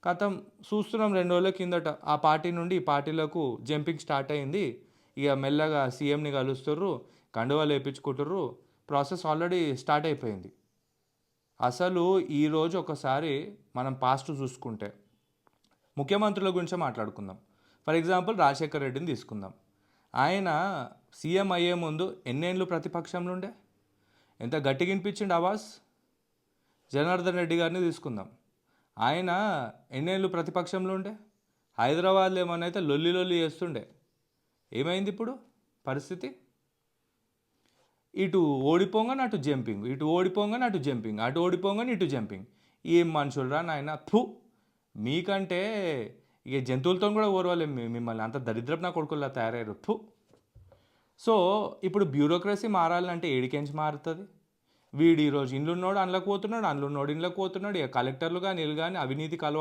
కథం చూస్తున్నాం 2 రోజుల కిందట ఆ పార్టీ నుండి ఈ పార్టీలకు జంపింగ్ స్టార్ట్ అయింది. ఇక మెల్లగా సీఎంని కలుస్తుర్రు, కండువాలు వేయించుకుంటుర్రు. ప్రాసెస్ ఆల్రెడీ స్టార్ట్ అయిపోయింది. అసలు ఈరోజు ఒకసారి మనం పాస్ట్ చూసుకుంటే ముఖ్యమంత్రుల గురించే మాట్లాడుకుందాం. ఫర్ ఎగ్జాంపుల్ రాజశేఖర్ రెడ్డిని తీసుకుందాం. ఆయన సీఎం అయ్యే ముందు ఎన్నేళ్ళు ప్రతిపక్షంలో ఉండే, ఎంత గట్టిగా వినిపించిండు ఆవాజ్. జనార్దన్ రెడ్డి గారిని తీసుకుందాం. ఆయన ఎన్నేళ్ళు ప్రతిపక్షంలో ఉండే, హైదరాబాద్లో ఏమన్నైతే లొల్లి లొల్లి చేస్తుండే. ఏమైంది ఇప్పుడు పరిస్థితి? ఇటు ఓడిపోగానే అటు జంపింగ్, ఇటు ఓడిపోగానే అటు జంపింగ్, అటు ఓడిపోగానే ఇటు జంపింగ్. ఏం మనుషులరా నాయన, ఫు. మీకంటే ఇక జంతువులతో కూడా ఓర్వలేం మిమ్మల్ని, అంత దరిద్రపు నా కొడుకుల్లా తయారయ్యారు, ఫు. సో ఇప్పుడు బ్యూరోక్రసీ మారాలంటే ఏడికెంచి మారుతుంది? వీడు ఈరోజు ఇండ్లున్నోడు అందులోకి పోతున్నాడు, అందులోన్నోడు ఇండ్లోకి పోతున్నాడు. ఇక కలెక్టర్లు కానీ వీళ్ళు కానీ అవినీతికి